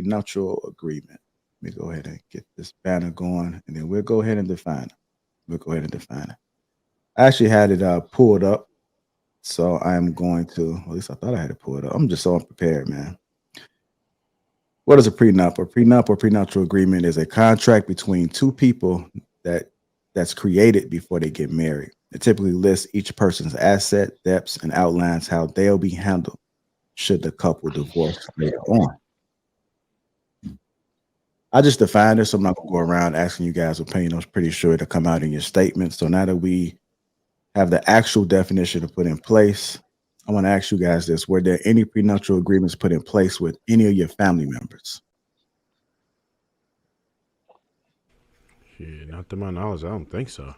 prenuptial agreement. Let me go ahead and get this banner going, and then we'll go ahead and define it. We'll go ahead and define it. I actually had it pulled up, so I'm going to. At least I thought I had it pulled up. I'm just so unprepared, man. What is a prenup? A prenup or prenuptial agreement is a contract between two people that that's created before they get married. It typically lists each person's asset, debts, and outlines how they'll be handled should the couple divorce later on. I just defined this, so I'm not gonna go around asking you guys' opinion. I was pretty sure it'll come out in your statement. So now that we have the actual definition to put in place, I want to ask you guys this: were there any prenuptial agreements put in place with any of your family members? Yeah, not to my knowledge, I don't think so.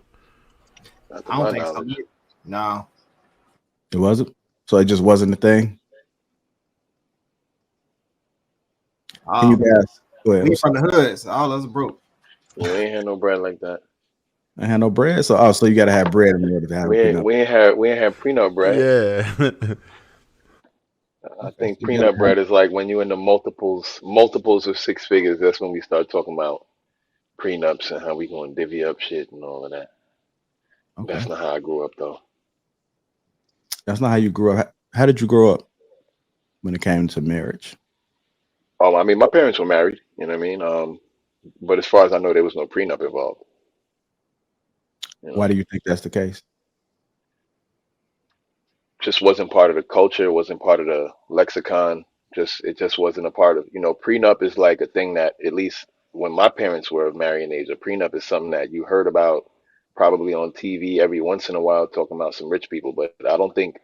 Not to I don't my think so. knowledge. No. It wasn't. So it just wasn't a thing. Can you guys go ahead? We from the hoods. All of us broke. We ain't had no bread like that. I had no bread, so so you got to have bread in order to have a prenup. We ain't had prenup bread. Yeah. I think So you gotta prenup bread is like when you in the multiples of six figures. That's when we start talking about prenups and how we gonna divvy up shit and all of that. okay. That's not how I grew up though. That's not how you grew up. How did you grow up when it came to marriage? I mean, my parents were married. You know what I mean? But as far as I know, there was no prenup involved. You Why know, do you think that's the case? just wasn't part of the culture. Wasn't part of the lexicon. It just wasn't a part of. Prenup is like a thing that at least when my parents were of marrying age, a prenup is something that you heard about probably on TV every once in a while talking about some rich people. But I don't think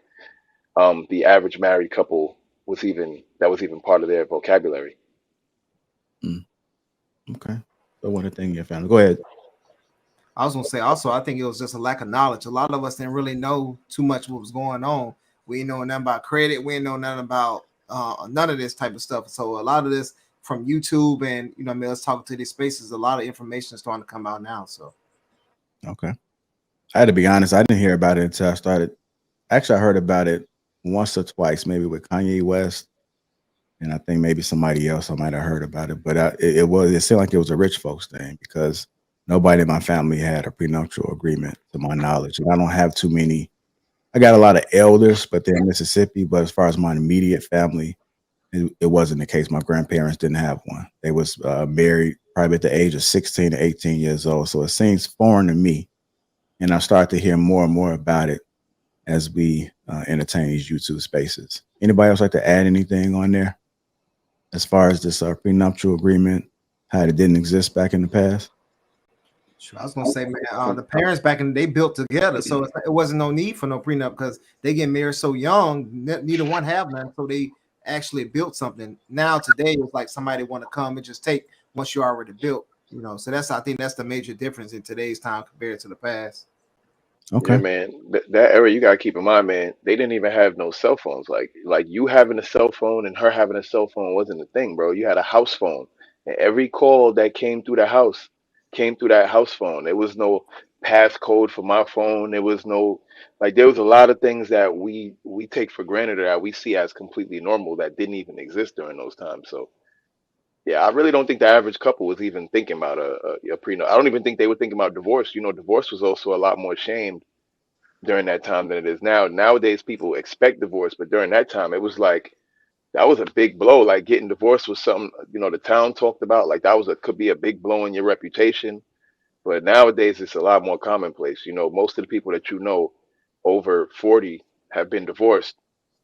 the average married couple was even part of their vocabulary. Mm, okay. So one of the things in your family. Go ahead. I was gonna say also, I think it was just a lack of knowledge. A lot of us didn't really know too much what was going on. We didn't know nothing about credit. We didn't know nothing about none of this type of stuff. So a lot of this from YouTube and I mean, let's talk to these spaces. A lot of information is starting to come out now. So Okay. I had to be honest. I didn't hear about it until I started. Actually, I heard about it once or twice, maybe with Kanye West, and I think maybe somebody else I might have heard about it. But it seemed like it was a rich folks thing because nobody in my family had a prenuptial agreement, to my knowledge, and I don't have too many. I got a lot of elders, but they're in Mississippi. But as far as my immediate family, it wasn't the case. My grandparents didn't have one. They was married probably at the age of 16 to 18 years old. So it seems foreign to me, and I start to hear more and more about it as we entertain these YouTube spaces. Anybody else like to add anything on there as far as this prenuptial agreement, how it didn't exist back in the past? sure, I was gonna say, man, the parents back in the day built together, so it wasn't no need for no prenup because they get married so young. Neither one have none, so they actually built something. Now today, it's like somebody want to come and just take once you already built. So I think that's the major difference in today's time compared to the past. Yeah, Okay. man. That era you gotta keep in mind, man. They didn't even have no cell phones. Like you having a cell phone and her having a cell phone wasn't a thing, bro. You had a house phone, and every call that came through the house came through that house phone. There was no passcode for my phone. There was no there was a lot of things that we take for granted or that we see as completely normal that didn't even exist during those times. So yeah, I really don't think the average couple was even thinking about a prenup. I don't even think they were thinking about divorce. Divorce was also a lot more shamed during that time than it is now. Nowadays, people expect divorce, but during that time, it was like that was a big blow. Like getting divorced was something the town talked about. Like that could be a big blow in your reputation. But nowadays, it's a lot more commonplace. Most of the people that over 40 have been divorced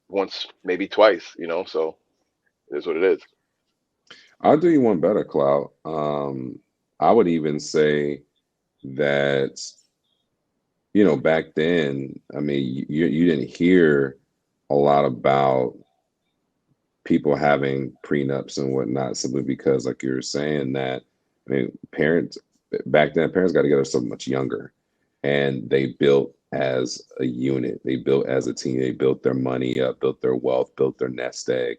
once, maybe twice. So it is what it is. I'll do you one better, Cloud. I would even say that, back then, I mean, you didn't hear a lot about people having prenups and whatnot simply because, like you were saying, that I mean, back then, parents got together so much younger, and they built as a unit. They built as a team. They built their money up, built their wealth, built their nest egg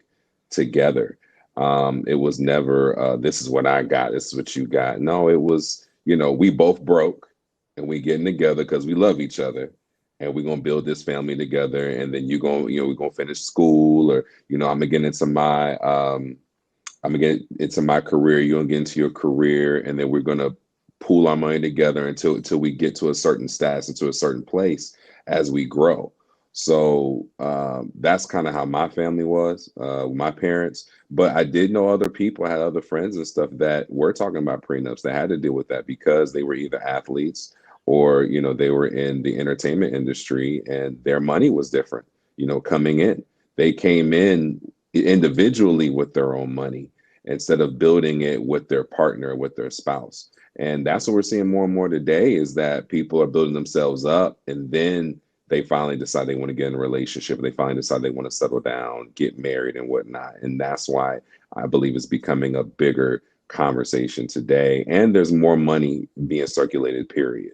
together. It was never, this is what I got, this is what you got. No, it was, we both broke and we getting together because we love each other and we're gonna build this family together. And then we're gonna finish school, or I'm gonna get into my I'm gonna get into my career, you're gonna get into your career, and then we're gonna pool our money together until we get to a certain status, into a certain place as we grow. So that's kind of how my family was, my parents. But I did know other people, I had other friends and stuff that were talking about prenups that had to deal with that because they were either athletes or, you know, they were in the entertainment industry and their money was different, you know, coming in. They came in individually with their own money instead of building it with their partner, with their spouse. And that's what we're seeing more and more today is that people are building themselves up and then they finally decide they want to get in a relationship. They finally decide they want to settle down, get married and whatnot. And that's why I believe it's becoming a bigger conversation today. And there's more money being circulated, period.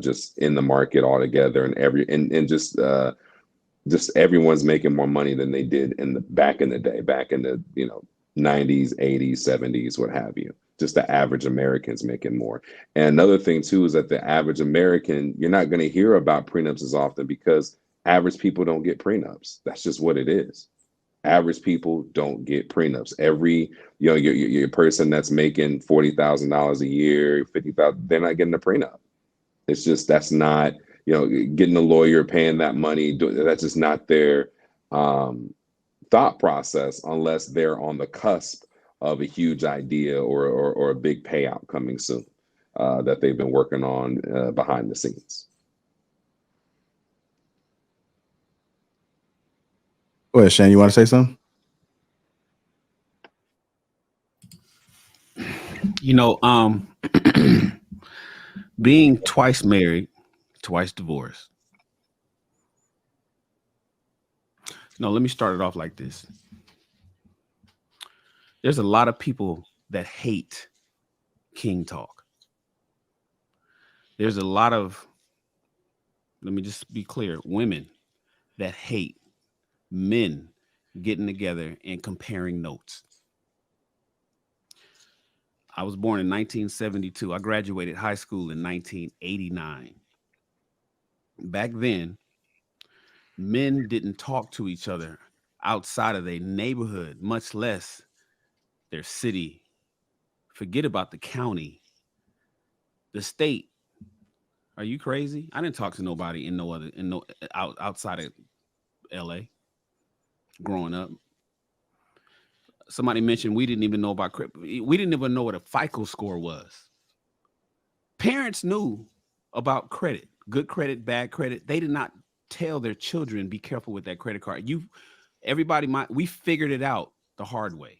Just in the market altogether and just everyone's making more money than they did back in the day, back in the 90s, 80s, 70s, what have you. Just the average American's making more. And another thing too is that the average American, you're not going to hear about prenups as often because average people don't get prenups. That's just what it is. Average people don't get prenups. Every your person that's making $40,000 a year, $50,000, they're not getting a prenup. It's just that's not getting a lawyer, paying that money. That's just not their thought process unless they're on the cusp of a huge idea or a big payout coming soon that they've been working on behind the scenes. Go ahead, Shane. You want to say something? Being twice married, twice divorced. No, let me start it off like this. There's a lot of people that hate King Talk. There's a lot of, let me just be clear, women that hate men getting together and comparing notes. I was born in 1972. I graduated high school in 1989. Back then, men didn't talk to each other outside of their neighborhood, much less their city. Forget about the county, the state. Are you crazy? I didn't talk to nobody outside of LA growing up. Somebody mentioned we didn't even know about crypto. We didn't even know what a FICO score was. Parents knew about credit, good credit, bad credit. They did not tell their children, be careful with that credit card. We figured it out the hard way.